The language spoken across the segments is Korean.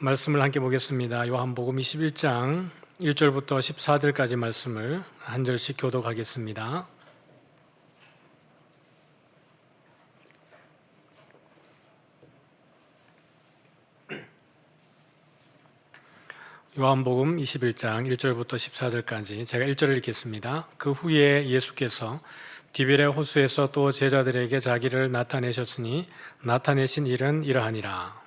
말씀을 함께 보겠습니다. 요한복음 21장 1절부터 14절까지 말씀을 한 절씩 교독하겠습니다. 요한복음 21장 1절부터 14절까지 제가 1절을 읽겠습니다. 그 후에 예수께서 디베랴 호수에서 또 제자들에게 자기를 나타내셨으니 나타내신 일은 이러하니라.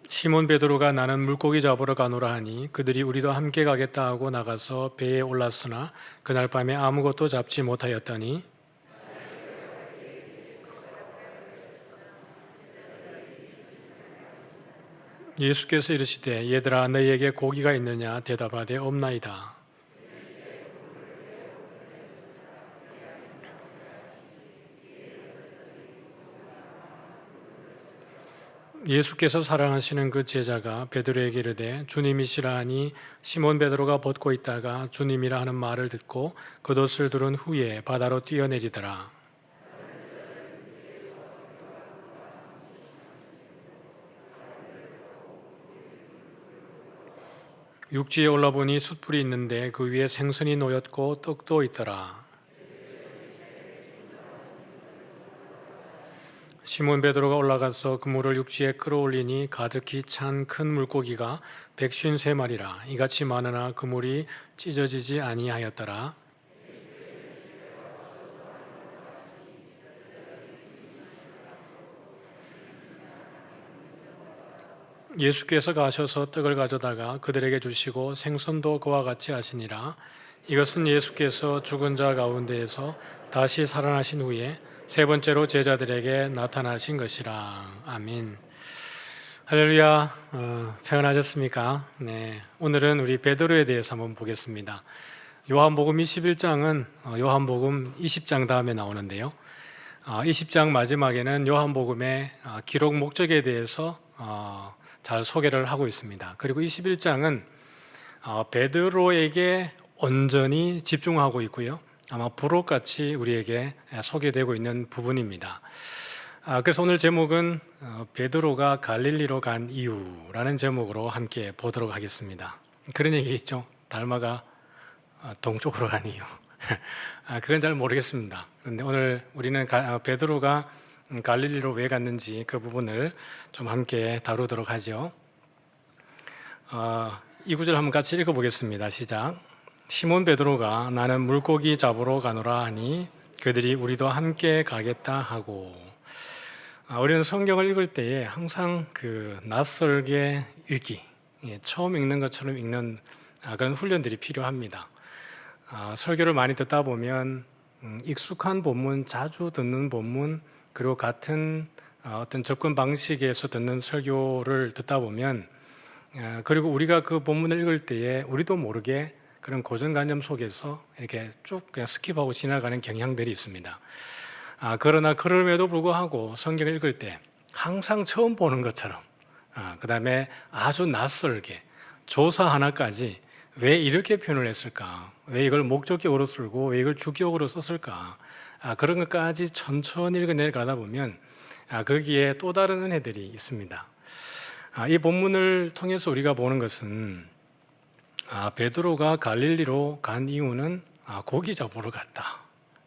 시몬 베드로가 나는 물고기 잡으러 가노라 하니 그들이 우리도 함께 가겠다 하고 나가서 배에 올랐으나 그날 밤에 아무것도 잡지 못하였더니 예수께서 이르시되 얘들아 너희에게 고기가 있느냐 대답하되 없나이다. 예수께서 사랑하시는 그 제자가 베드로에게 이르되 주님이시라 하니 시몬 베드로가 벗고 있다가 주님이라 하는 말을 듣고 겉옷을 두른 후에 바다로 뛰어내리더라. 육지에 올라보니 숯불이 있는데 그 위에 생선이 놓였고 떡도 있더라. 시몬 베드로가 올라가서 그물을 육지에 끌어올리니 가득히 찬 큰 물고기가 153마리라. 이같이 많으나 그물이 찢어지지 아니하였더라. 예수께서 가셔서 떡을 가져다가 그들에게 주시고 생선도 그와 같이 하시니라. 이것은 예수께서 죽은 자 가운데에서 다시 살아나신 후에 세 번째로 제자들에게 나타나신 것이라. 아멘. 할렐루야. 평안하셨습니까? 네. 오늘은 우리 베드로에 대해서 한번 보겠습니다. 요한복음 21장은 요한복음 20장 다음에 나오는데요. 20장 마지막에는 요한복음의 기록 목적에 대해서 잘 소개를 하고 있습니다. 그리고 21장은 베드로에게 온전히 집중하고 있고요. 아마 부록같이 우리에게 소개되고 있는 부분입니다. 그래서 오늘 제목은 베드로가 갈릴리로 간 이유라는 제목으로 함께 보도록 하겠습니다. 그런 얘기 있죠. 달마가 동쪽으로 간 이유. 그건 잘 모르겠습니다. 그런데 오늘 우리는 베드로가 갈릴리로 왜 갔는지 그 부분을 좀 함께 다루도록 하죠. 이 구절 한번 같이 읽어보겠습니다. 시작. 시몬 베드로가 나는 물고기 잡으러 가노라 하니 그들이 우리도 함께 가겠다 하고. 우리는 성경을 읽을 때에 항상 그 낯설게 읽기, 처음 읽는 것처럼 읽는 그런 훈련들이 필요합니다. 설교를 많이 듣다 보면 익숙한 본문, 자주 듣는 본문, 그리고 같은 어떤 접근 방식에서 듣는 설교를 듣다 보면 그리고 우리가 그 본문을 읽을 때에 우리도 모르게 그런 고정관념 속에서 이렇게 쭉 그냥 스킵하고 지나가는 경향들이 있습니다. 그러나 그럼에도 불구하고 성경을 읽을 때 항상 처음 보는 것처럼 그 다음에 아주 낯설게 조사 하나까지 왜 이렇게 표현을 했을까? 왜 이걸 목적격으로 쓰고 왜 이걸 주격으로 썼을까? 그런 것까지 천천히 읽어내가다 보면 거기에 또 다른 은혜들이 있습니다. 이 본문을 통해서 우리가 보는 것은 베드로가 갈릴리로 간 이유는 고기 잡으러 갔다.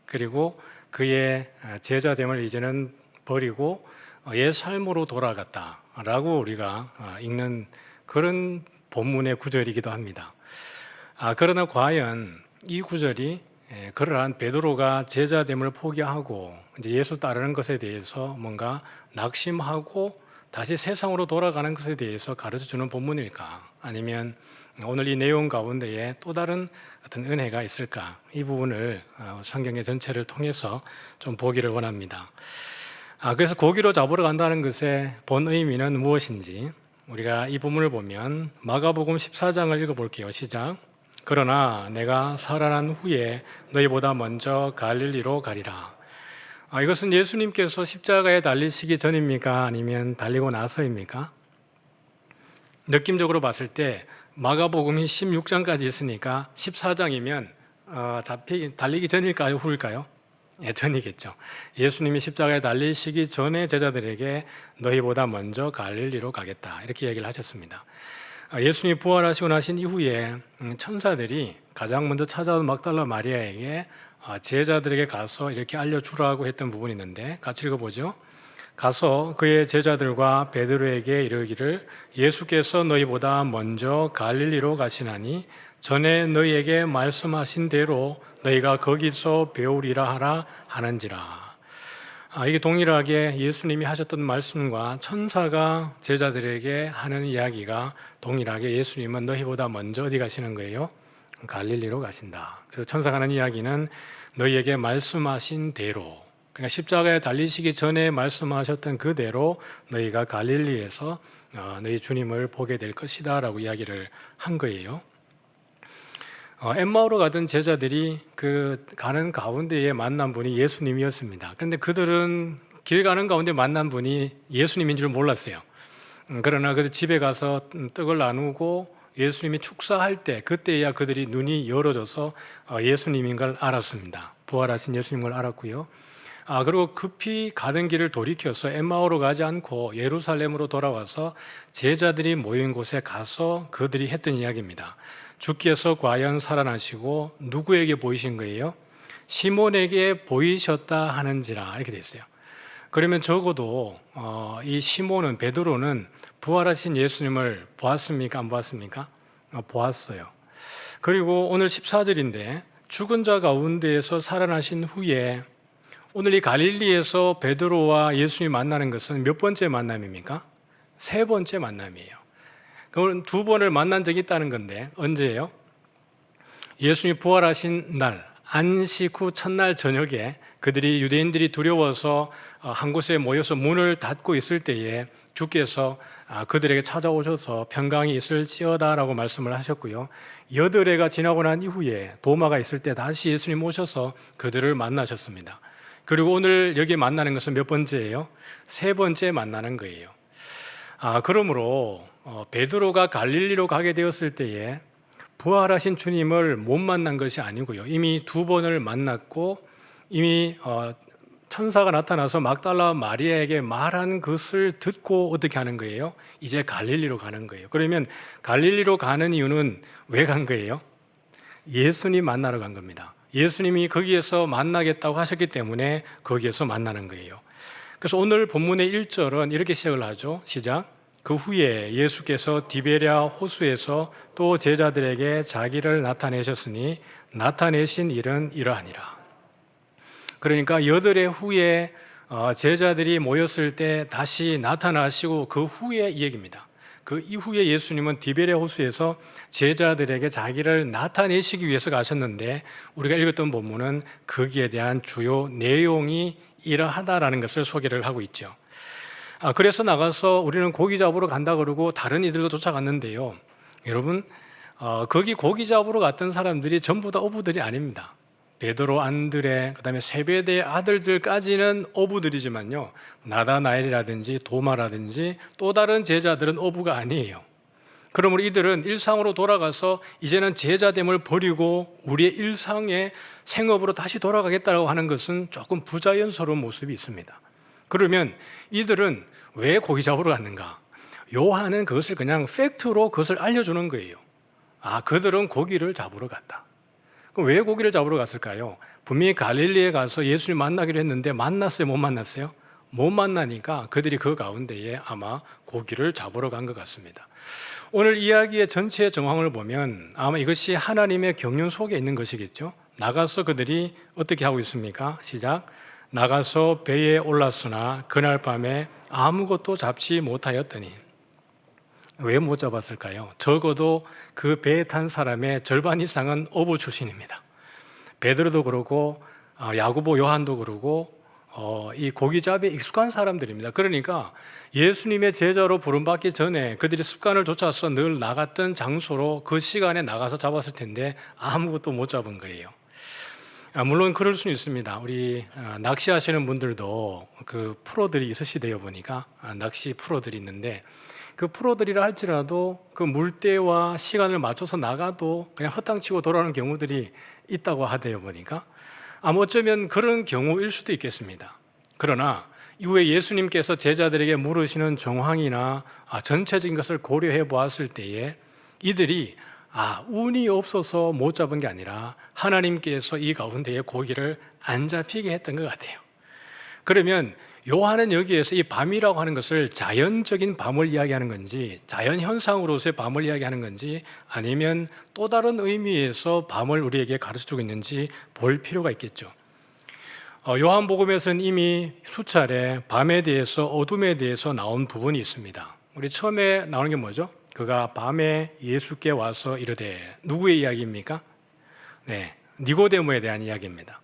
그리고 그의 제자됨을 이제는 버리고 옛 삶으로 돌아갔다라고 우리가 읽는 그런 본문의 구절이기도 합니다. 그러나 과연 이 구절이 그러한 베드로가 제자됨을 포기하고 이제 예수 따르는 것에 대해서 뭔가 낙심하고 다시 세상으로 돌아가는 것에 대해서 가르쳐주는 본문일까? 아니면 오늘 이 내용 가운데에 또 다른 어떤 은혜가 있을까? 이 부분을 성경의 전체를 통해서 좀 보기를 원합니다. 그래서 고기로 잡으러 간다는 것의 본 의미는 무엇인지 우리가 이 부분을 보면 마가복음 14장을 읽어볼게요. 시작. 그러나 내가 살아난 후에 너희보다 먼저 갈릴리로 가리라. 이것은 예수님께서 십자가에 달리시기 전입니까? 아니면 달리고 나서입니까? 느낌적으로 봤을 때 마가복음이 16장까지 있으니까 14장이면 달리기 전일까요, 후일까요? 예, 전이겠죠. 예수님이 십자가에 달리시기 전에 제자들에게 너희보다 먼저 갈릴리로 가겠다 이렇게 얘기를 하셨습니다. 예수님이 부활하시고 나신 이후에 천사들이 가장 먼저 찾아온 막달라 마리아에게 제자들에게 가서 이렇게 알려주라고 했던 부분이 있는데 같이 읽어보죠. 가서 그의 제자들과 베드로에게 이르기를 예수께서 너희보다 먼저 갈릴리로 가시나니 전에 너희에게 말씀하신 대로 너희가 거기서 배우리라 하라 하는지라. 이게 동일하게 예수님이 하셨던 말씀과 천사가 제자들에게 하는 이야기가 동일하게 예수님은 너희보다 먼저 어디 가시는 거예요? 갈릴리로 가신다. 그리고 천사가 하는 이야기는 너희에게 말씀하신 대로, 그러니까 십자가에 달리시기 전에 말씀하셨던 그대로 너희가 갈릴리에서 너희 주님을 보게 될 것이다 라고 이야기를 한 거예요. 엠마오로 가던 제자들이 그 가는 가운데에 만난 분이 예수님이었습니다. 그런데 그들은 길 가는 가운데 만난 분이 예수님인 줄 몰랐어요. 그러나 그 집에 가서 떡을 나누고 예수님이 축사할 때 그때야 그들이 눈이 열어져서 예수님인 걸 알았습니다. 부활하신 예수님인 걸 알았고요. 그리고 급히 가던 길을 돌이켜서 엠마오로 가지 않고 예루살렘으로 돌아와서 제자들이 모인 곳에 가서 그들이 했던 이야기입니다. 주께서 과연 살아나시고 누구에게 보이신 거예요? 시몬에게 보이셨다 하는지라 이렇게 되어 있어요. 그러면 적어도 이 시몬은, 베드로는 부활하신 예수님을 보았습니까? 안 보았습니까? 보았어요. 그리고 오늘 14절인데 죽은 자 가운데에서 살아나신 후에 오늘 이 갈릴리에서 베드로와 예수님이 만나는 것은 몇 번째 만남입니까? 세 번째 만남이에요. 그럼 두 번을 만난 적이 있다는 건데 언제예요? 예수님이 부활하신 날 안식 후 첫날 저녁에 그들이 유대인들이 두려워서 한 곳에 모여서 문을 닫고 있을 때에 주께서 그들에게 찾아오셔서 평강이 있을지어다라고 말씀을 하셨고요. 8해가 지나고 난 이후에 도마가 있을 때 다시 예수님 오셔서 그들을 만나셨습니다. 그리고 오늘 여기 만나는 것은 몇 번째예요? 세 번째 만나는 거예요. 그러므로 베드로가 갈릴리로 가게 되었을 때에 부활하신 주님을 못 만난 것이 아니고요. 이미 두 번을 만났고 이미 천사가 나타나서 막달라 마리아에게 말한 것을 듣고 어떻게 하는 거예요? 이제 갈릴리로 가는 거예요. 그러면 갈릴리로 가는 이유는 왜 간 거예요? 예수님 만나러 간 겁니다. 예수님이 거기에서 만나겠다고 하셨기 때문에 거기에서 만나는 거예요. 그래서 오늘 본문의 1절은 이렇게 시작을 하죠. 시작. 그 후에 예수께서 디베랴 호수에서 또 제자들에게 자기를 나타내셨으니 나타내신 일은 이러하니라. 그러니까 8해 후에 제자들이 모였을 때 다시 나타나시고 그 후에 이 얘기입니다. 그 이후에 예수님은 디베랴 호수에서 제자들에게 자기를 나타내시기 위해서 가셨는데 우리가 읽었던 본문은 거기에 대한 주요 내용이 이러하다라는 것을 소개를 하고 있죠. 그래서 나가서 우리는 고기 잡으러 간다 그러고 다른 이들도 쫓아갔는데요. 여러분, 거기 고기 잡으러 갔던 사람들이 전부 다 어부들이 아닙니다. 베드로, 안드레, 그다음에 세베대의 아들들까지는 어부들이지만요, 나다나엘이라든지 도마라든지 또 다른 제자들은 어부가 아니에요. 그러므로 이들은 일상으로 돌아가서 이제는 제자됨을 버리고 우리의 일상의 생업으로 다시 돌아가겠다고 하는 것은 조금 부자연스러운 모습이 있습니다. 그러면 이들은 왜 고기 잡으러 갔는가? 요한은 그것을 그냥 팩트로 그것을 알려주는 거예요. 그들은 고기를 잡으러 갔다. 그럼 왜 고기를 잡으러 갔을까요? 분명히 갈릴리에 가서 예수님 만나기로 했는데 만났어요? 못 만났어요? 못 만나니까 그들이 그 가운데에 아마 고기를 잡으러 간 것 같습니다. 오늘 이야기의 전체 정황을 보면 아마 이것이 하나님의 경륜 속에 있는 것이겠죠. 나가서 그들이 어떻게 하고 있습니까? 시작. 나가서 배에 올랐으나 그날 밤에 아무것도 잡지 못하였더니. 왜 못 잡았을까요? 적어도 그 배에 탄 사람의 절반 이상은 어부 출신입니다. 베드로도 그러고 야고보, 요한도 그러고 이 고기잡이에 익숙한 사람들입니다. 그러니까 예수님의 제자로 부름받기 전에 그들이 습관을 쫓아서 늘 나갔던 장소로 그 시간에 나가서 잡았을 텐데 아무것도 못 잡은 거예요. 물론 그럴 수는 있습니다. 우리 낚시하시는 분들도 그 프로들이 있으시대요. 보니까 낚시 프로들이 있는데 그 프로들이라 할지라도 그 물때와 시간을 맞춰서 나가도 그냥 허탕치고 돌아오는 경우들이 있다고 하대요 보니까. 어쩌면 그런 경우일 수도 있겠습니다. 그러나 이후에 예수님께서 제자들에게 물으시는 정황이나 전체적인 것을 고려해 보았을 때에 이들이 운이 없어서 못 잡은 게 아니라 하나님께서 이 가운데에 고기를 안 잡히게 했던 것 같아요. 그러면 요한은 여기에서 이 밤이라고 하는 것을 자연적인 밤을 이야기하는 건지, 자연현상으로서의 밤을 이야기하는 건지, 아니면 또 다른 의미에서 밤을 우리에게 가르쳐주고 있는지 볼 필요가 있겠죠. 요한복음에서는 이미 수차례 밤에 대해서, 어둠에 대해서 나온 부분이 있습니다. 우리 처음에 나오는 게 뭐죠? 그가 밤에 예수께 와서 이르되, 누구의 이야기입니까? 네, 니고데모에 대한 이야기입니다.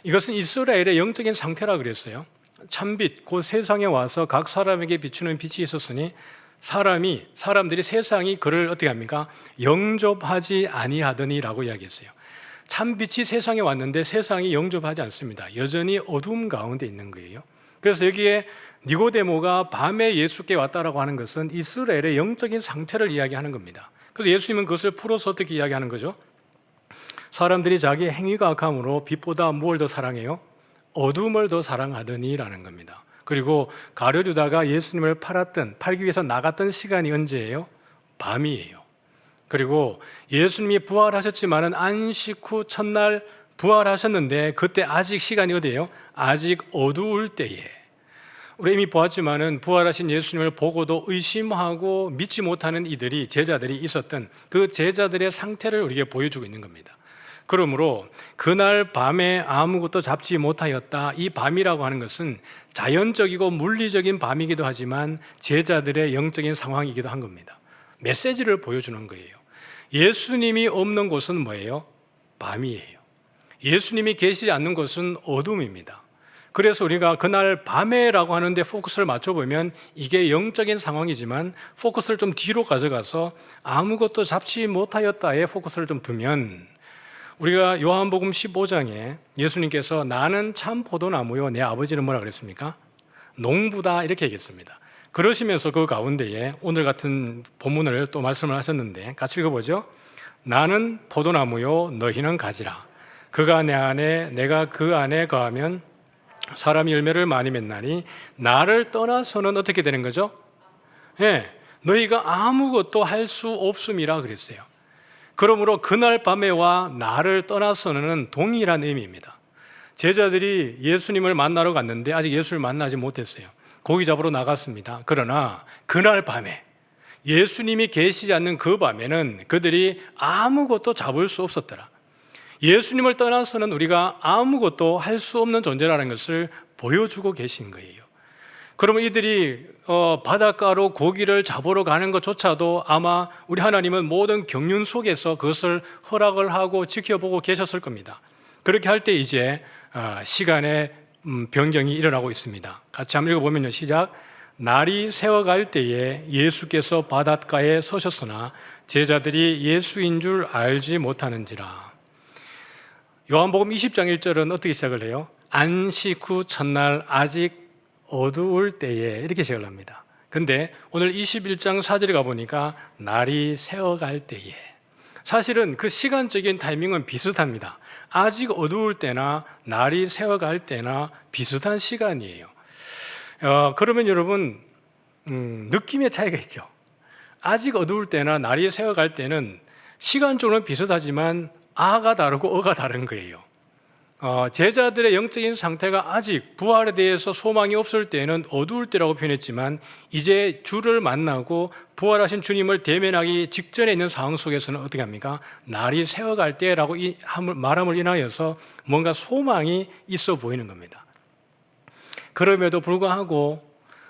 이것은 이스라엘의 영적인 상태라 그랬어요. 참빛, 곧 세상에 와서 각 사람에게 비추는 빛이 있었으니 사람들이 세상이 그를 어떻게 합니까? 영접하지 아니하더니라고 이야기했어요. 참빛이 세상에 왔는데 세상이 영접하지 않습니다. 여전히 어둠 가운데 있는 거예요. 그래서 여기에 니고데모가 밤에 예수께 왔다라고 하는 것은 이스라엘의 영적인 상태를 이야기하는 겁니다. 그래서 예수님은 그것을 풀어서 어떻게 이야기하는 거죠? 사람들이 자기 행위가 악함으로 빛보다 무엇을 더 사랑해요? 어둠을 더 사랑하더니라는 겁니다. 그리고 가룟유다가 예수님을 팔기 위해서 나갔던 시간이 언제예요? 밤이에요. 그리고 예수님이 부활하셨지만은 안식 후 첫날 부활하셨는데 그때 아직 시간이 어디예요? 아직 어두울 때에. 우리 이미 보았지만은 부활하신 예수님을 보고도 의심하고 믿지 못하는 제자들이 있었던 그 제자들의 상태를 우리에게 보여주고 있는 겁니다. 그러므로 그날 밤에 아무것도 잡지 못하였다. 이 밤이라고 하는 것은 자연적이고 물리적인 밤이기도 하지만 제자들의 영적인 상황이기도 한 겁니다. 메시지를 보여주는 거예요. 예수님이 없는 곳은 뭐예요? 밤이에요. 예수님이 계시지 않는 곳은 어둠입니다. 그래서 우리가 그날 밤에라고 하는데 포커스를 맞춰보면 이게 영적인 상황이지만 포커스를 좀 뒤로 가져가서 아무것도 잡지 못하였다에 포커스를 좀 두면, 우리가 요한복음 15장에 예수님께서 나는 참 포도나무요 내 아버지는 뭐라 그랬습니까? 농부다 이렇게 얘기했습니다. 그러시면서 그 가운데에 오늘 같은 본문을 또 말씀을 하셨는데 같이 읽어보죠. 나는 포도나무요 너희는 가지라. 그가 내 안에 내가 그 안에 거하면 사람이 열매를 많이 맺나니 나를 떠나서는 어떻게 되는 거죠? 너희가 아무것도 할 수 없음이라 그랬어요. 그러므로 그날 밤에와 나를 떠나서는 동일한 의미입니다. 제자들이 예수님을 만나러 갔는데 아직 예수를 만나지 못했어요. 고기 잡으러 나갔습니다. 그러나 그날 밤에 예수님이 계시지 않는 그 밤에는 그들이 아무것도 잡을 수 없었더라. 예수님을 떠나서는 우리가 아무것도 할 수 없는 존재라는 것을 보여주고 계신 거예요. 그러면 이들이 바닷가로 고기를 잡으러 가는 것조차도 아마 우리 하나님은 모든 경륜 속에서 그것을 허락을 하고 지켜보고 계셨을 겁니다. 그렇게 할 때 이제 시간의 변경이 일어나고 있습니다. 같이 한번 읽어보면요. 시작. 날이 새어갈 때에 예수께서 바닷가에 서셨으나 제자들이 예수인 줄 알지 못하는지라. 요한복음 20장 1절은 어떻게 시작을 해요? 안식 후 첫날 아직 어두울 때에 이렇게 시작을 합니다. 근데 오늘 21장 4절에 가보니까 날이 새어갈 때에, 사실은 그 시간적인 타이밍은 비슷합니다. 아직 어두울 때나 날이 새어갈 때나 비슷한 시간이에요. 그러면 여러분 느낌의 차이가 있죠. 아직 어두울 때나 날이 새어갈 때는 시간적으로는 비슷하지만 아가 다르고 어가 다른 거예요. 제자들의 영적인 상태가 아직 부활에 대해서 소망이 없을 때는 어두울 때라고 표현했지만 이제 주를 만나고 부활하신 주님을 대면하기 직전에 있는 상황 속에서는 어떻게 합니까? 날이 새어갈 때라고 말함을 인하여서 뭔가 소망이 있어 보이는 겁니다. 그럼에도 불구하고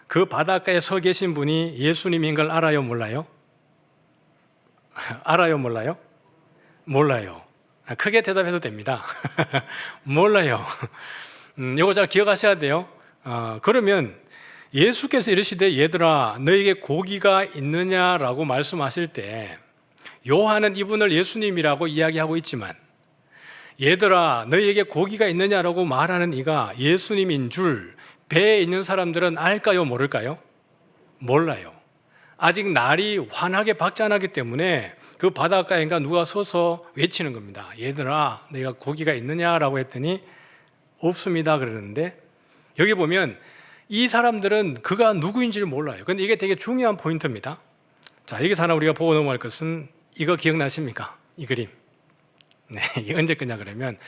그 바닷가에 서 계신 분이 예수님인 걸 알아요, 몰라요? 알아요, 몰라요? 몰라요. 크게 대답해도 됩니다. 몰라요. 이거 잘 기억하셔야 돼요. 그러면 예수께서 이르시되 얘들아 너에게 고기가 있느냐라고 말씀하실 때 요한은 이분을 예수님이라고 이야기하고 있지만 얘들아 너희에게 고기가 있느냐라고 말하는 이가 예수님인 줄 배에 있는 사람들은 알까요, 모를까요? 몰라요. 아직 날이 환하게 밝지 않았기 때문에 그 바닷가에인가 누가 서서 외치는 겁니다. 얘들아, 내가 고기가 있느냐라고 했더니 없습니다 그러는데, 여기 보면 이 사람들은 그가 누구인지를 몰라요. 근데 이게 되게 중요한 포인트입니다. 자, 여기서 하나 우리가 보고 넘어갈 것은 이거 기억나십니까? 이 그림. 네, 이게 언제 거냐 그러면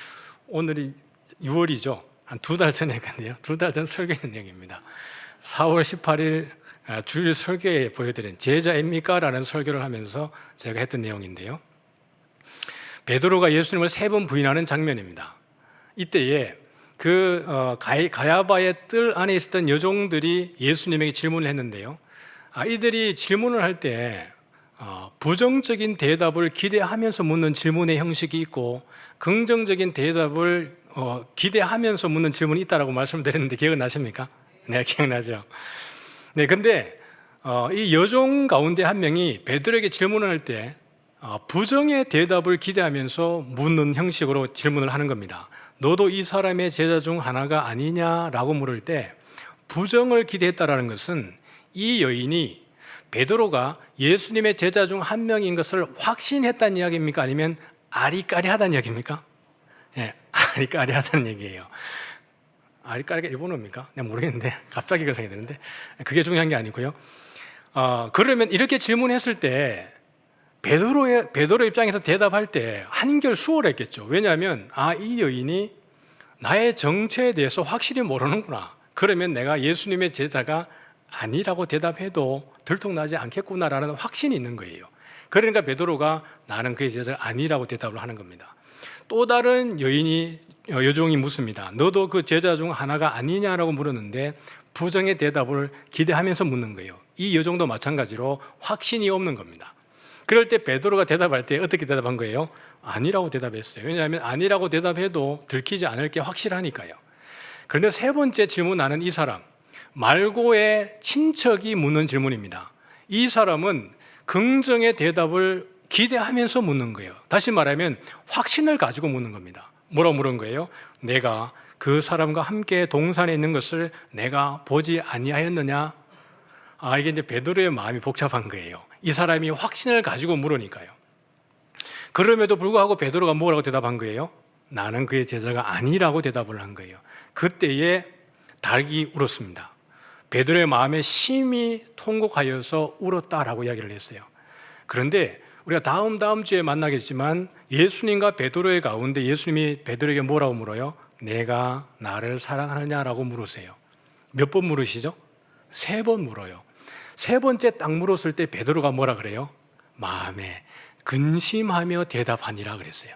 오늘이 6월이죠. 한 2달 전에 했는데요. 2달 전 설교했는 내용입니다. 4월 18일 주일 설교에 보여드린 제자입니까? 라는 설교를 하면서 제가 했던 내용인데요. 베드로가 예수님을 3번 부인하는 장면입니다. 이때에 가야바의 뜰 안에 있었던 여종들이 예수님에게 질문을 했는데요. 이들이 질문을 할 때 부정적인 대답을 기대하면서 묻는 질문의 형식이 있고 긍정적인 대답을 기대하면서 묻는 질문이 있다라고 말씀을 드렸는데 기억은 나십니까? 네, 기억나죠. 네, 근데 이 여종 가운데 한 명이 베드로에게 질문을 할 때 부정의 대답을 기대하면서 묻는 형식으로 질문을 하는 겁니다. 너도 이 사람의 제자 중 하나가 아니냐라고 물을 때 부정을 기대했다라는 것은 이 여인이 베드로가 예수님의 제자 중 한 명인 것을 확신했다는 이야기입니까? 아니면 아리까리하다는 이야기입니까? 예, 아리까리하다는 얘기예요. 아리까리가 일본어입니까? 내가 모르겠는데 갑자기 그런 생각이 드는데 그게 중요한 게 아니고요. 그러면 이렇게 질문했을 때 베드로 입장에서 대답할 때 한결 수월했겠죠. 왜냐하면 이 여인이 나의 정체에 대해서 확실히 모르는구나. 그러면 내가 예수님의 제자가 아니라고 대답해도 들통나지 않겠구나라는 확신이 있는 거예요. 그러니까 베드로가 나는 그의 제자가 아니라고 대답을 하는 겁니다. 또 다른 여종이 묻습니다. 너도 그 제자 중 하나가 아니냐라고 물었는데 부정의 대답을 기대하면서 묻는 거예요. 이 여종도 마찬가지로 확신이 없는 겁니다. 그럴 때 베드로가 대답할 때 어떻게 대답한 거예요? 아니라고 대답했어요. 왜냐하면 아니라고 대답해도 들키지 않을 게 확실하니까요. 그런데 3번째 질문하는 이 사람, 말고의 친척이 묻는 질문입니다. 이 사람은 긍정의 대답을 기대하면서 묻는 거예요. 다시 말하면 확신을 가지고 묻는 겁니다. 뭐라고 물은 거예요? 내가 그 사람과 함께 동산에 있는 것을 내가 보지 아니하였느냐? 이게 이제 베드로의 마음이 복잡한 거예요. 이 사람이 확신을 가지고 물으니까요. 그럼에도 불구하고 베드로가 뭐라고 대답한 거예요? 나는 그의 제자가 아니라고 대답을 한 거예요. 그때에 닭이 울었습니다. 베드로의 마음에 심히 통곡하여서 울었다라고 이야기를 했어요. 그런데 우리가 다음 주에 만나겠지만 예수님과 베드로의 가운데 예수님이 베드로에게 뭐라고 물어요? 내가 나를 사랑하느냐라고 물으세요. 몇 번 물으시죠? 3번 물어요. 3번째 딱 물었을 때 베드로가 뭐라 그래요? 마음에 근심하며 대답하니라 그랬어요.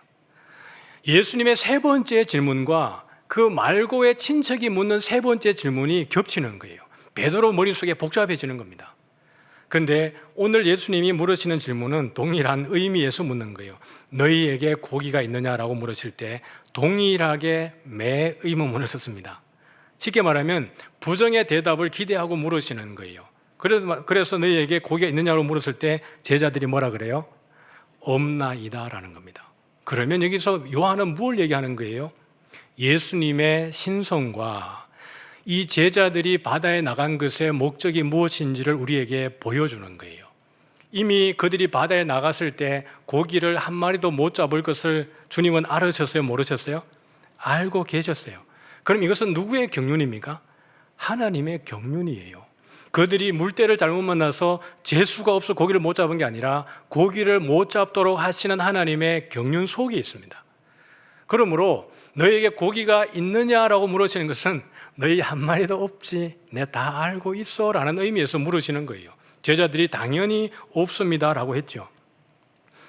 예수님의 3번째 질문과 그 말고의 친척이 묻는 3번째 질문이 겹치는 거예요. 베드로 머릿속에 복잡해지는 겁니다. 그런데 오늘 예수님이 물으시는 질문은 동일한 의미에서 묻는 거예요. 너희에게 고기가 있느냐라고 물으실 때 동일하게 매 의문문을 썼습니다. 쉽게 말하면 부정의 대답을 기대하고 물으시는 거예요. 그래서 너희에게 고기가 있느냐고 물었을 때 제자들이 뭐라 그래요? 없나이다라는 겁니다. 그러면 여기서 요한은 뭘 얘기하는 거예요? 예수님의 신성과 이 제자들이 바다에 나간 것의 목적이 무엇인지를 우리에게 보여주는 거예요. 이미 그들이 바다에 나갔을 때 고기를 한 마리도 못 잡을 것을 주님은 알으셨어요? 모르셨어요? 알고 계셨어요. 그럼 이것은 누구의 경륜입니까? 하나님의 경륜이에요. 그들이 물때를 잘못 만나서 재수가 없어 고기를 못 잡은 게 아니라 고기를 못 잡도록 하시는 하나님의 경륜 속에 있습니다. 그러므로 너에게 고기가 있느냐라고 물으시는 것은 너희 한 마리도 없지, 내가 다 알고 있어 라는 의미에서 물으시는 거예요. 제자들이 당연히 없습니다라고 했죠.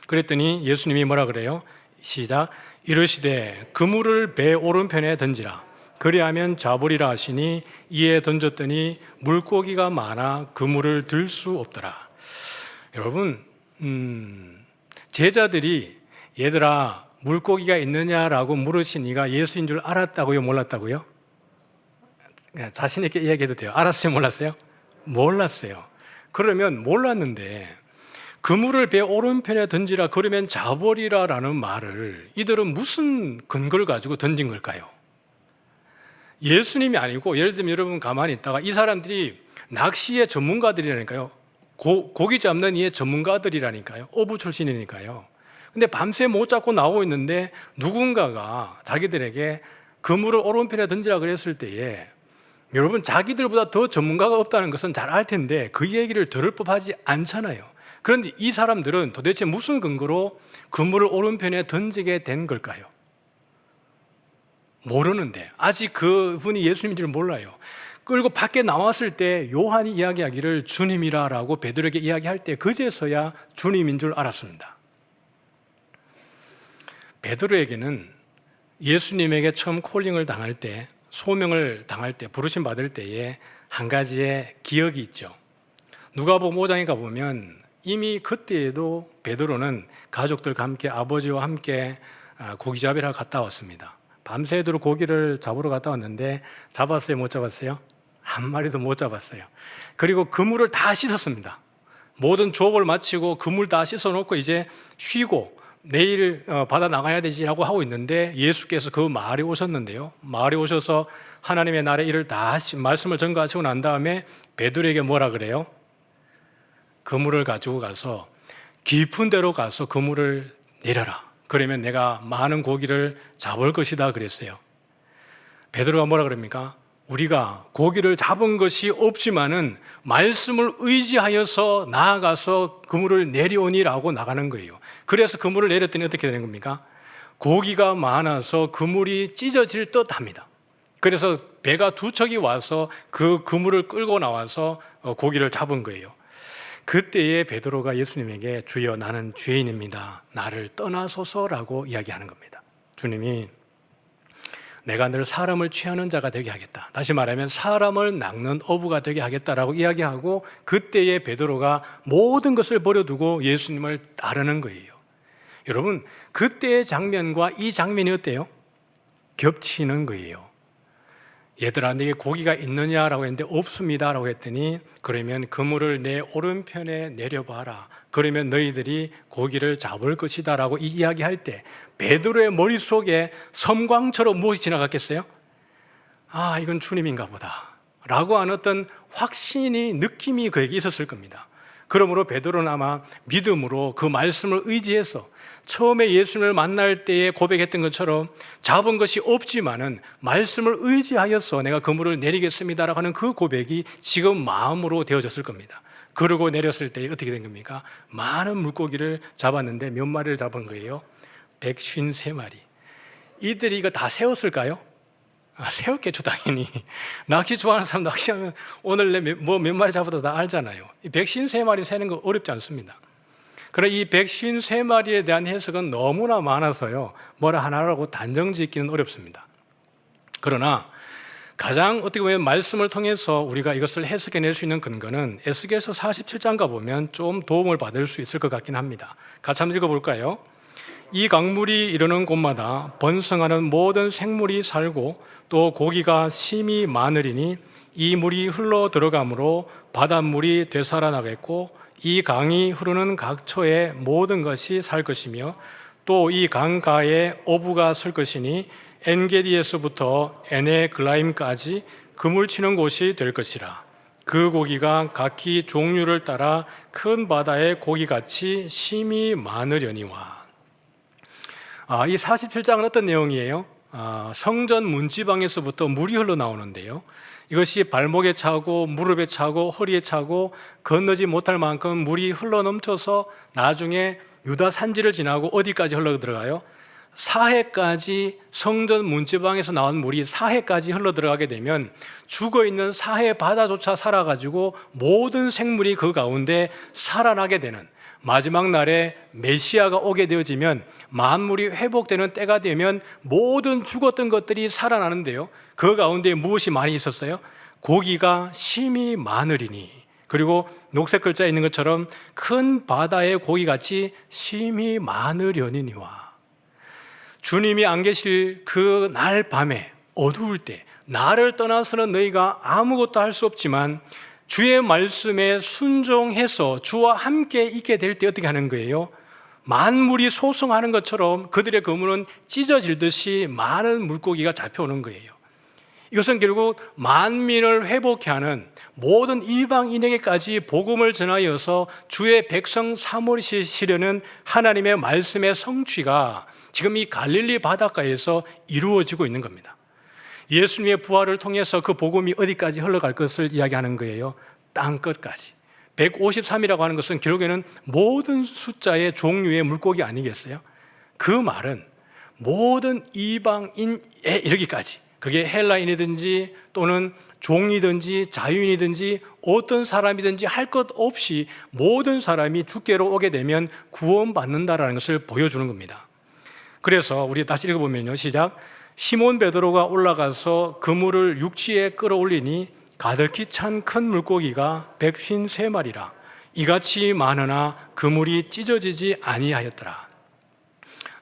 그랬더니 예수님이 뭐라 그래요? 시작. 이르시되 그물을 배 오른편에 던지라. 그리하면 잡으리라 하시니 이에 던졌더니 물고기가 많아 그물을 들 수 없더라. 여러분, 제자들이 얘들아 물고기가 있느냐라고 물으신 이가 예수인 줄 알았다고요? 몰랐다고요? 자신 있게 이야기해도 돼요. 알았어요? 몰랐어요? 몰랐어요. 그러면 몰랐는데 그물을 배 오른편에 던지라 그러면 잡으리라 라는 말을 이들은 무슨 근거를 가지고 던진 걸까요? 예수님이 아니고, 예를 들면 여러분 가만히 있다가 이 사람들이 낚시의 전문가들이라니까요. 고기 잡는 이의 전문가들이라니까요. 어부 출신이니까요. 근데 밤새 못 잡고 나오고 있는데 누군가가 자기들에게 그물을 오른편에 던지라 그랬을 때에 여러분 자기들보다 더 전문가가 없다는 것은 잘 알 텐데 그 얘기를 들을 법하지 않잖아요. 그런데 이 사람들은 도대체 무슨 근거로 그물을 오른편에 던지게 된 걸까요? 모르는데 아직 그분이 예수님인 줄 몰라요. 그리고 밖에 나왔을 때 요한이 이야기하기를 주님이라고 베드로에게 이야기할 때 그제서야 주님인 줄 알았습니다. 베드로에게는 예수님에게 처음 콜링을 당할 때, 소명을 당할 때, 부르심 받을 때에 한 가지의 기억이 있죠. 누가복음 5장에 가보면 이미 그때에도 베드로는 가족들과 함께 아버지와 함께 고기 잡으러 갔다 왔습니다. 밤새도록 고기를 잡으러 갔다 왔는데 잡았어요? 못 잡았어요? 한 마리도 못 잡았어요. 그리고 그물을 다 씻었습니다. 모든 조업을 마치고 그물 다 씻어놓고 이제 쉬고 내일 바다 나가야 되지라고 하고 있는데 예수께서 그 마을에 오셨는데요. 마을에 오셔서 하나님의 나라의 일을 다 말씀을 전가하시고 난 다음에 베드로에게 뭐라 그래요? 그물을 가지고 가서 깊은 데로 가서 그물을 내려라. 그러면 내가 많은 고기를 잡을 것이다 그랬어요. 베드로가 뭐라 그럽니까? 우리가 고기를 잡은 것이 없지만은 말씀을 의지하여서 나아가서 그물을 내려오니라고 나가는 거예요. 그래서 그물을 내렸더니 어떻게 되는 겁니까? 고기가 많아서 그물이 찢어질 듯합니다. 그래서 배가 두 척이 와서 그 그물을 끌고 나와서 고기를 잡은 거예요. 그때에 베드로가 예수님에게 주여 나는 죄인입니다. 나를 떠나소서라고 이야기하는 겁니다. 주님이 내가 늘 사람을 취하는 자가 되게 하겠다. 다시 말하면 사람을 낚는 어부가 되게 하겠다라고 이야기하고 그때에 베드로가 모든 것을 버려두고 예수님을 따르는 거예요. 여러분 그때의 장면과 이 장면이 어때요? 겹치는 거예요. 얘들아 내게 고기가 있느냐라고 했는데 없습니다라고 했더니 그러면 그물을 내 오른편에 내려봐라. 그러면 너희들이 고기를 잡을 것이다라고 이야기할 때 베드로의 머릿속에 섬광처럼 무엇이 지나갔겠어요? 아 이건 주님인가 보다 라고 하는 어떤 확신이 느낌이 그에게 있었을 겁니다. 그러므로 베드로는 아마 믿음으로 그 말씀을 의지해서 처음에 예수님을 만날 때에 고백했던 것처럼 잡은 것이 없지만은 말씀을 의지하여서 내가 그물을 내리겠습니다라고 하는 그 고백이 지금 마음으로 되어졌을 겁니다. 그러고 내렸을 때 어떻게 된 겁니까? 많은 물고기를 잡았는데 몇 마리를 잡은 거예요? 153마리. 이들이 이거 다 세웠을까요? 세웠겠죠 당연히. 낚시 좋아하는 사람 낚시하면 오늘 몇 마리 잡아도 다 알잖아요. 153마리 세는 거 어렵지 않습니다. 그러나 이 153마리에 대한 해석은 너무나 많아서요 뭐라 하나라고 단정 짓기는 어렵습니다. 그러나 가장 어떻게 보면 말씀을 통해서 우리가 이것을 해석해낼 수 있는 근거는 에스겔서 47장 가보면 좀 도움을 받을 수 있을 것 같긴 합니다. 같이 한번 읽어볼까요? 이 강물이 이르는 곳마다 번성하는 모든 생물이 살고 또 고기가 심히 많으리니 이 물이 흘러 들어가므로 바닷물이 되살아나겠고 이 강이 흐르는 각처에 모든 것이 살 것이며 또 이 강가에 어부가 설 것이니 엔게디에서부터 에네글라임까지 그물 치는 곳이 될 것이라. 그 고기가 각기 종류를 따라 큰 바다의 고기같이 심히 많으려니와. 이 47장은 어떤 내용이에요? 성전 문지방에서부터 물이 흘러나오는데요. 이것이 발목에 차고 무릎에 차고 허리에 차고 건너지 못할 만큼 물이 흘러넘쳐서 나중에 유다 산지를 지나고 어디까지 흘러 들어가요? 사해까지 성전 문지방에서 나온 물이 사해까지 흘러 들어가게 되면 죽어있는 사해 바다조차 살아가지고 모든 생물이 그 가운데 살아나게 되는 마지막 날에 메시아가 오게 되어지면 만물이 회복되는 때가 되면 모든 죽었던 것들이 살아나는데요. 그 가운데 무엇이 많이 있었어요? 고기가 심히 많으리니 그리고 녹색 글자에 있는 것처럼 큰 바다의 고기같이 심히 많으려니와. 주님이 안 계실 그 날 밤에 어두울 때 나를 떠나서는 너희가 아무것도 할 수 없지만 주의 말씀에 순종해서 주와 함께 있게 될 때 어떻게 하는 거예요? 만물이 소성하는 것처럼 그들의 그물은 찢어질 듯이 많은 물고기가 잡혀오는 거예요. 이것은 결국 만민을 회복케 하는 모든 이방인에게까지 복음을 전하여서 주의 백성 삼으시려는 하나님의 말씀의 성취가 지금 이 갈릴리 바닷가에서 이루어지고 있는 겁니다. 예수님의 부활을 통해서 그 복음이 어디까지 흘러갈 것을 이야기하는 거예요. 땅 끝까지. 153이라고 하는 것은 결국에는 모든 숫자의 종류의 물고기 아니겠어요? 그 말은 모든 이방인에 이르기까지, 그게 헬라인이든지 또는 종이든지 자유인이든지 어떤 사람이든지 할 것 없이 모든 사람이 주께로 오게 되면 구원받는다라는 것을 보여주는 겁니다. 그래서 우리 다시 읽어보면요, 시작. 시몬 베드로가 올라가서 그물을 육지에 끌어올리니 가득히 찬 큰 물고기가 153마리라. 이같이 많으나 그물이 찢어지지 아니하였더라.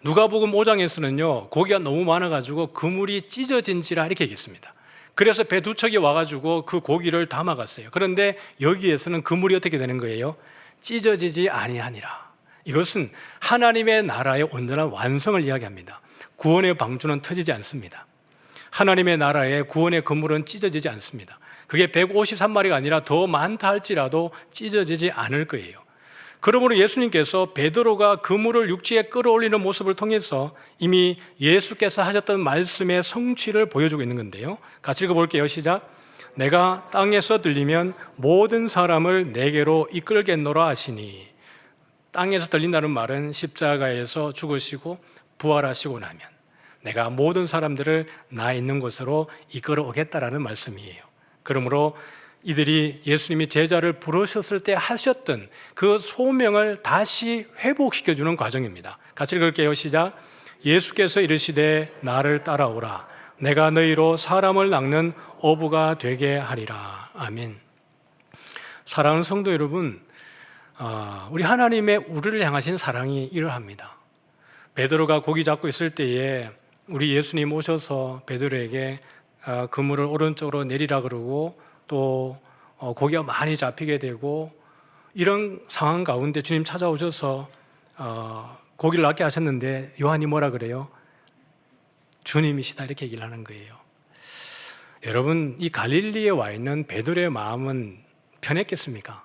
누가복음 5장에서는요, 고기가 너무 많아가지고 그물이 찢어진지라 이렇게 얘기했습니다. 그래서 배 두 척이 와가지고 그 고기를 담아갔어요. 그런데 여기에서는 그물이 어떻게 되는 거예요? 찢어지지 아니하니라. 이것은 하나님의 나라의 온전한 완성을 이야기합니다. 구원의 방주는 터지지 않습니다. 하나님의 나라의 구원의 그물은 찢어지지 않습니다. 그게 153마리가 아니라 더 많다 할지라도 찢어지지 않을 거예요. 그러므로 예수님께서 베드로가 그물을 육지에 끌어올리는 모습을 통해서 이미 예수께서 하셨던 말씀의 성취를 보여주고 있는 건데요, 같이 읽어볼게요. 시작. 내가 땅에서 들리면 모든 사람을 내게로 이끌겠노라 하시니. 땅에서 들린다는 말은 십자가에서 죽으시고 부활하시고 나면 내가 모든 사람들을 나 있는 곳으로 이끌어 오겠다라는 말씀이에요. 그러므로 이들이 예수님이 제자를 부르셨을 때 하셨던 그 소명을 다시 회복시켜주는 과정입니다. 같이 읽을게요. 시작. 예수께서 이르시되 나를 따라오라. 내가 너희로 사람을 낚는 어부가 되게 하리라. 아멘. 사랑하는 성도 여러분, 우리 하나님의 우리를 향하신 사랑이 이러합니다. 베드로가 고기 잡고 있을 때에 우리 예수님 오셔서 베드로에게 그물을 오른쪽으로 내리라 그러고 또 고기가 많이 잡히게 되고 이런 상황 가운데 주님 찾아오셔서 고기를 낚게 하셨는데 요한이 뭐라 그래요? 주님이시다 이렇게 얘기를 하는 거예요. 여러분, 이 갈릴리에 와 있는 베드로의 마음은 편했겠습니까?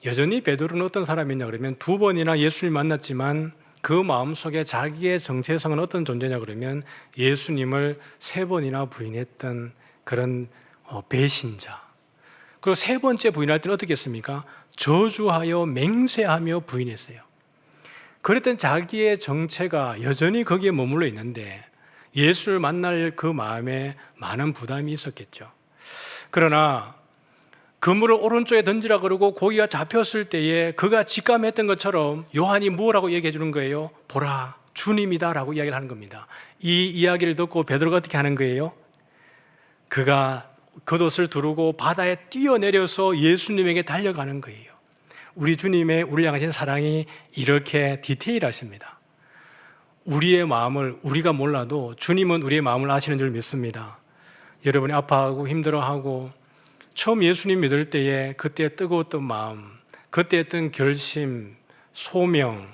여전히 베드로는 어떤 사람이냐 그러면 두 번이나 예수를 만났지만 그 마음속에 자기의 정체성은 어떤 존재냐 그러면 예수님을 세 번이나 부인했던 그런 배신자. 그리고 세 번째 부인할 때는 어떻게 했습니까? 저주하여 맹세하며 부인했어요. 그랬던 자기의 정체가 여전히 거기에 머물러 있는데 예수를 만날 그 마음에 많은 부담이 있었겠죠. 그러나 그물을 오른쪽에 던지라 그러고 고기가 잡혔을 때에 그가 직감했던 것처럼 요한이 뭐라고 얘기해 주는 거예요? 보라, 주님이다 라고 이야기를 하는 겁니다. 이 이야기를 듣고 베드로가 어떻게 하는 거예요? 그가 겉옷을 두르고 바다에 뛰어내려서 예수님에게 달려가는 거예요. 우리 주님의 우리를 향하신 사랑이 이렇게 디테일하십니다. 우리의 마음을 우리가 몰라도 주님은 우리의 마음을 아시는 줄 믿습니다. 여러분이 아파하고 힘들어하고 처음 예수님 믿을 때에 그때 뜨거웠던 마음, 그때 했던 결심, 소명,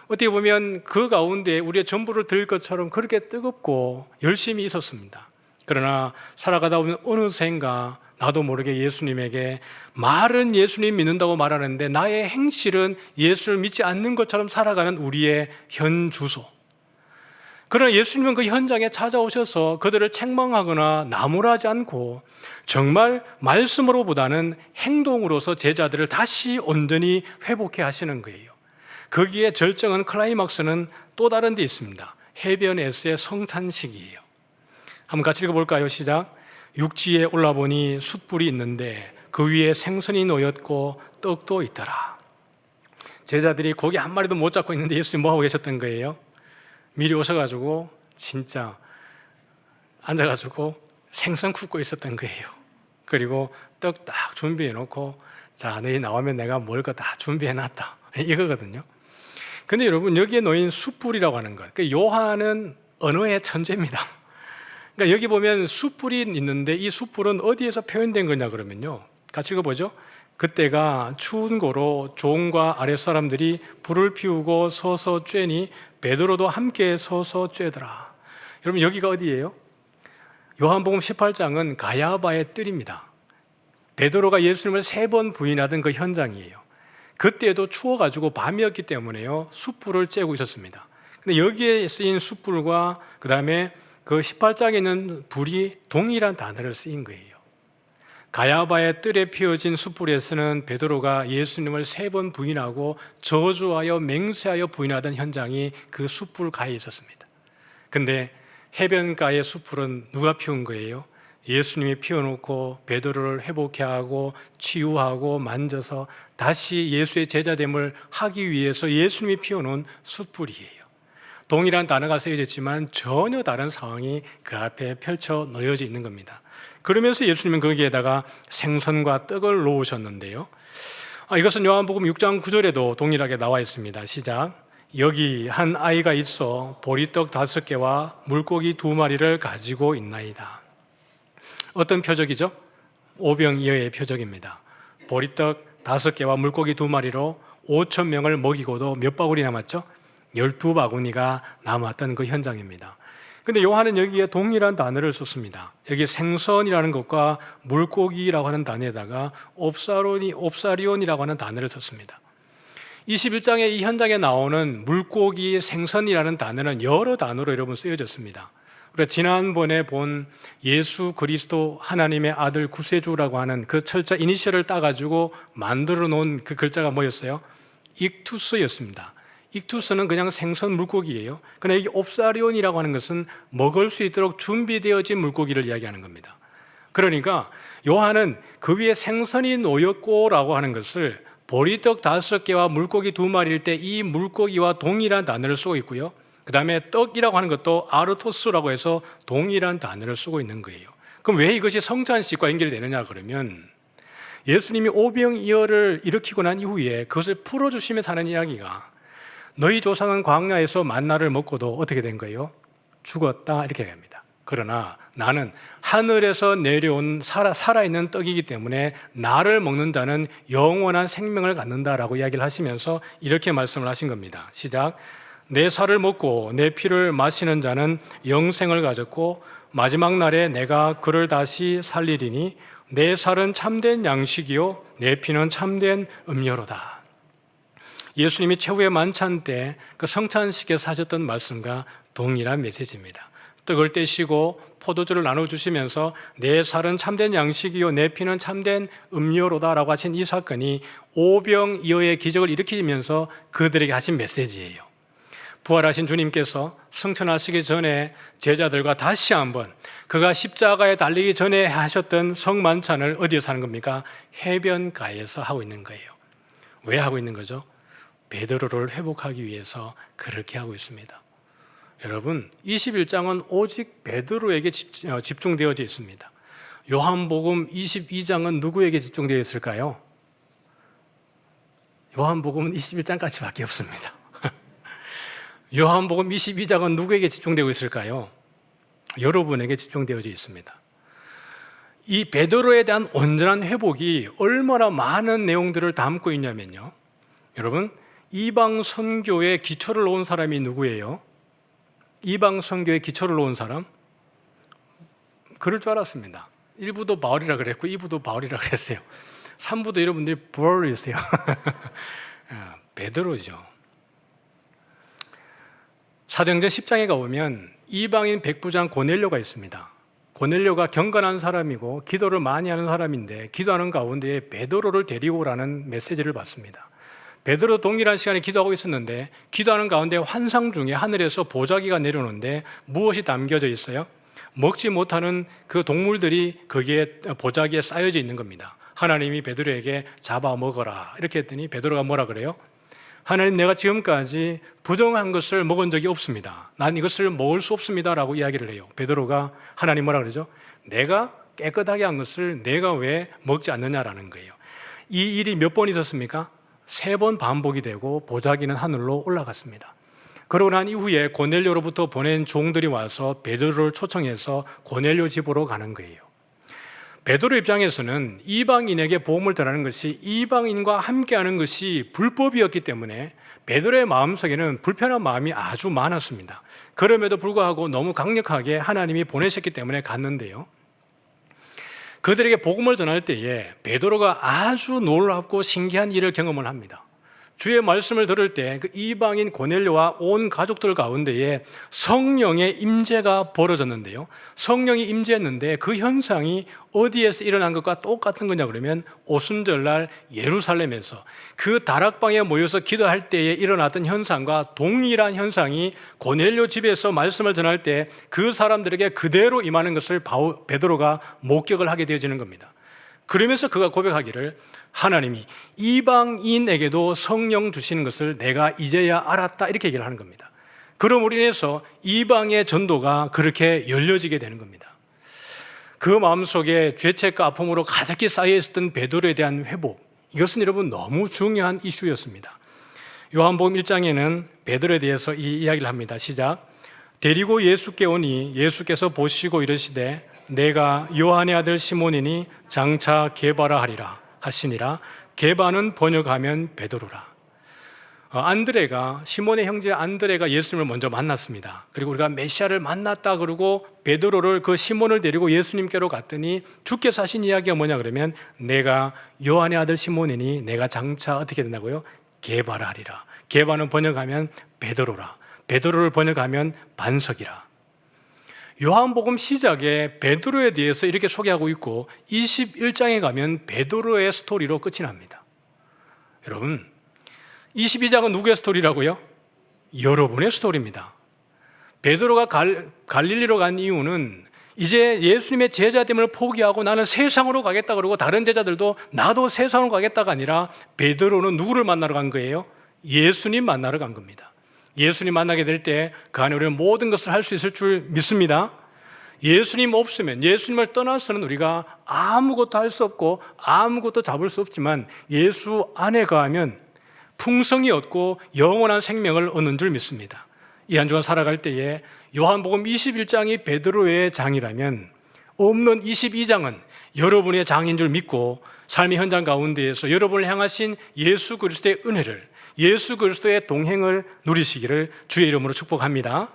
어떻게 보면 그 가운데 우리의 전부를 드릴 것처럼 그렇게 뜨겁고 열심히 있었습니다. 그러나 살아가다 보면 어느샌가 나도 모르게 예수님에게 말은 예수님 믿는다고 말하는데 나의 행실은 예수를 믿지 않는 것처럼 살아가는 우리의 현 주소. 그러나 예수님은 그 현장에 찾아오셔서 그들을 책망하거나 나무라지 않고 정말 말씀으로보다는 행동으로서 제자들을 다시 온전히 회복해 하시는 거예요. 거기에 절정한 클라이막스는 또 다른 데 있습니다. 해변에서의 성찬식이에요. 한번 같이 읽어볼까요? 시작. 육지에 올라보니 숯불이 있는데 그 위에 생선이 놓였고 떡도 있더라. 제자들이 고기 한 마리도 못 잡고 있는데 예수님 뭐하고 계셨던 거예요? 미리 오셔가지고 진짜 앉아가지고 생선 굽고 있었던 거예요. 그리고 떡 딱 준비해 놓고 자, 너희 나오면 내가 먹을 거 다 준비해 놨다 이거거든요. 근데 여러분, 여기에 놓인 숯불이라고 하는 것, 그러니까 요한은 언어의 천재입니다. 그러니까 여기 보면 숯불이 있는데 이 숯불은 어디에서 표현된 거냐 그러면요, 같이 읽어보죠. 그때가 추운 고로 종과 아랫사람들이 불을 피우고 서서 쬐니 베드로도 함께 서서 쬐더라. 여러분, 여기가 어디예요? 요한복음 18장은 가야바의 뜰입니다. 베드로가 예수님을 3번 부인하던 그 현장이에요. 그때도 추워가지고 밤이었기 때문에요, 숯불을 쬐고 있었습니다. 근데 여기에 쓰인 숯불과 그 다음에 그 18장에 있는 불이 동일한 단어를 쓰인 거예요. 가야바의 뜰에 피어진 숯불에서는 베드로가 예수님을 3번 부인하고 저주하여 맹세하여 부인하던 현장이 그 숯불 가에 있었습니다. 근데 해변가의 숯불은 누가 피운 거예요? 예수님이 피워놓고 베드로를 회복해 하고 치유하고 만져서 다시 예수의 제자됨을 하기 위해서 예수님이 피워놓은 숯불이에요. 동일한 단어가 쓰여졌지만 전혀 다른 상황이 그 앞에 펼쳐 놓여져 있는 겁니다. 그러면서 예수님은 거기에다가 생선과 떡을 놓으셨는데요, 이것은 요한복음 6장 9절에도 동일하게 나와 있습니다. 시작. 여기 한 아이가 있어 보리떡 5개와 물고기 2마리를 가지고 있나이다. 어떤 표적이죠? 오병이어의 표적입니다. 보리떡 5개와 물고기 2마리로 5천 명을 먹이고도 몇 바구니 남았죠? 12바구니가 남았던 그 현장입니다. 근데 요한은 여기에 동일한 단어를 썼습니다. 여기 생선이라는 것과 물고기라고 하는 단어에다가 옵사리온이라고 하는 단어를 썼습니다. 21장의 이 현장에 나오는 물고기, 생선이라는 단어는 여러 단어로 여러분 쓰여졌습니다. 우리가 지난번에 본 예수 그리스도 하나님의 아들 구세주라고 하는 그 철자 이니셜을 따가지고 만들어 놓은 그 글자가 뭐였어요? 익투스였습니다. 익투스는 그냥 생선 물고기예요. 그러나 이 옵사리온이라고 하는 것은 먹을 수 있도록 준비되어진 물고기를 이야기하는 겁니다. 그러니까 요한은 그 위에 생선이 놓였고라고 하는 것을 보리떡 5개와 물고기 2마리일 때 이 물고기와 동일한 단어를 쓰고 있고요, 그 다음에 떡이라고 하는 것도 아르토스라고 해서 동일한 단어를 쓰고 있는 거예요. 그럼 왜 이것이 성찬식과 연결되느냐 그러면, 예수님이 오병이어를 일으키고 난 이후에 그것을 풀어주시면서 하는 이야기가, 너희 조상은 광야에서 만나를 먹고도 어떻게 된 거예요? 죽었다, 이렇게 얘기합니다. 그러나 나는 하늘에서 내려온 살아있는 떡이기 때문에 나를 먹는 자는 영원한 생명을 갖는다라고 이야기를 하시면서 이렇게 말씀을 하신 겁니다. 시작. 내 살을 먹고 내 피를 마시는 자는 영생을 가졌고 마지막 날에 내가 그를 다시 살리리니 내 살은 참된 양식이요 내 피는 참된 음료로다. 예수님이 최후의 만찬 때 그 성찬식에서 하셨던 말씀과 동일한 메시지입니다. 떡을 떼시고 포도주를 나눠주시면서 내 살은 참된 양식이요 내 피는 참된 음료로다라고 하신 이 사건이 오병이어의 기적을 일으키면서 그들에게 하신 메시지예요. 부활하신 주님께서 승천하시기 전에 제자들과 다시 한번 그가 십자가에 달리기 전에 하셨던 성만찬을 어디에서 하는 겁니까? 해변가에서 하고 있는 거예요. 왜 하고 있는 거죠? 베드로를 회복하기 위해서 그렇게 하고 있습니다. 여러분, 21장은 오직 베드로에게 집중되어져 있습니다. 요한복음 22장은 누구에게 집중되어 있을까요? 요한복음은 21장까지밖에 없습니다. 요한복음 22장은 누구에게 집중되고 있을까요? 여러분에게 집중되어져 있습니다. 이 베드로에 대한 온전한 회복이 얼마나 많은 내용들을 담고 있냐면요, 여러분, 이방 선교의 기초를 놓은 사람이 누구예요? 이방 선교의 기초를 놓은 사람? 그럴 줄 알았습니다. 1부도 바울이라 그랬고 2부도 바울이라 그랬어요. 3부도 여러분들이 바울이세요. 베드로죠. 사도행전 10장에 가보면 이방인 백부장 고넬료가 있습니다. 고넬료가 경건한 사람이고 기도를 많이 하는 사람인데 기도하는 가운데 베드로를 데리고 오라는 메시지를 받습니다. 베드로 동일한 시간에 기도하고 있었는데 기도하는 가운데 환상 중에 하늘에서 보자기가 내려오는데 무엇이 담겨져 있어요? 먹지 못하는 그 동물들이 거기에 보자기에 쌓여져 있는 겁니다. 하나님이 베드로에게 잡아 먹어라 이렇게 했더니 베드로가 뭐라 그래요? 하나님, 내가 지금까지 부정한 것을 먹은 적이 없습니다. 난 이것을 먹을 수 없습니다 라고 이야기를 해요. 베드로가 하나님 뭐라 그러죠? 내가 깨끗하게 한 것을 내가 왜 먹지 않느냐라는 거예요. 이 일이 몇 번 있었습니까? 3번 반복이 되고 보자기는 하늘로 올라갔습니다. 그러고 난 이후에 고넬료로부터 보낸 종들이 와서 베드로를 초청해서 고넬료 집으로 가는 거예요. 베드로 입장에서는 이방인에게 복음을 전하는 것이 이방인과 함께하는 것이 불법이었기 때문에 베드로의 마음속에는 불편한 마음이 아주 많았습니다. 그럼에도 불구하고 너무 강력하게 하나님이 보내셨기 때문에 갔는데요. 그들에게 복음을 전할 때에 베드로가 아주 놀랍고 신기한 일을 경험을 합니다. 주의 말씀을 들을 때 그 이방인 고넬료와 온 가족들 가운데에 성령의 임재가 벌어졌는데요. 성령이 임재했는데 그 현상이 어디에서 일어난 것과 똑같은 거냐 그러면 오순절날 예루살렘에서 그 다락방에 모여서 기도할 때에 일어났던 현상과 동일한 현상이 고넬료 집에서 말씀을 전할 때 그 사람들에게 그대로 임하는 것을 베드로가 목격을 하게 되어지는 겁니다. 그러면서 그가 고백하기를 하나님이 이방인에게도 성령 주시는 것을 내가 이제야 알았다 이렇게 얘기를 하는 겁니다. 그럼으로 인해서 이방의 전도가 그렇게 열려지게 되는 겁니다. 그 마음속에 죄책과 아픔으로 가득히 쌓여 있었던 베드로에 대한 회복, 이것은 여러분 너무 중요한 이슈였습니다. 요한복음 1장에는 베드로에 대해서 이 이야기를 합니다. 시작. 데리고 예수께 오니 예수께서 보시고 이르시되 내가 요한의 아들 시몬이니 장차 게바라 하리라 하시니라. 게바는 번역하면 베드로라. 안드레가, 시몬의 형제 안드레가 예수님을 먼저 만났습니다. 그리고 우리가 메시아를 만났다 그러고 베드로를, 그 시몬을 데리고 예수님께로 갔더니 주께서 하신 이야기가 뭐냐 그러면 내가 요한의 아들 시몬이니 내가 장차 어떻게 된다고요? 게바라 하리라. 게바는 번역하면 베드로라. 베드로를 번역하면 반석이라. 요한복음 시작에 베드로에 대해서 이렇게 소개하고 있고 21장에 가면 베드로의 스토리로 끝이 납니다. 여러분, 22장은 누구의 스토리라고요? 여러분의 스토리입니다. 베드로가 갈릴리로 간 이유는 이제 예수님의 제자됨을 포기하고 나는 세상으로 가겠다 그러고 다른 제자들도 나도 세상으로 가겠다가 아니라 베드로는 누구를 만나러 간 거예요? 예수님 만나러 간 겁니다. 예수님 만나게 될 때 그 안에 우리는 모든 것을 할 수 있을 줄 믿습니다. 예수님 없으면, 예수님을 떠나서는 우리가 아무것도 할 수 없고 아무것도 잡을 수 없지만 예수 안에 거하면 풍성이 얻고 영원한 생명을 얻는 줄 믿습니다. 이 한 주간 살아갈 때에 요한복음 21장이 베드로의 장이라면 없는 22장은 여러분의 장인 줄 믿고 삶의 현장 가운데에서 여러분을 향하신 예수 그리스도의 은혜를, 예수 그리스도의 동행을 누리시기를 주의 이름으로 축복합니다.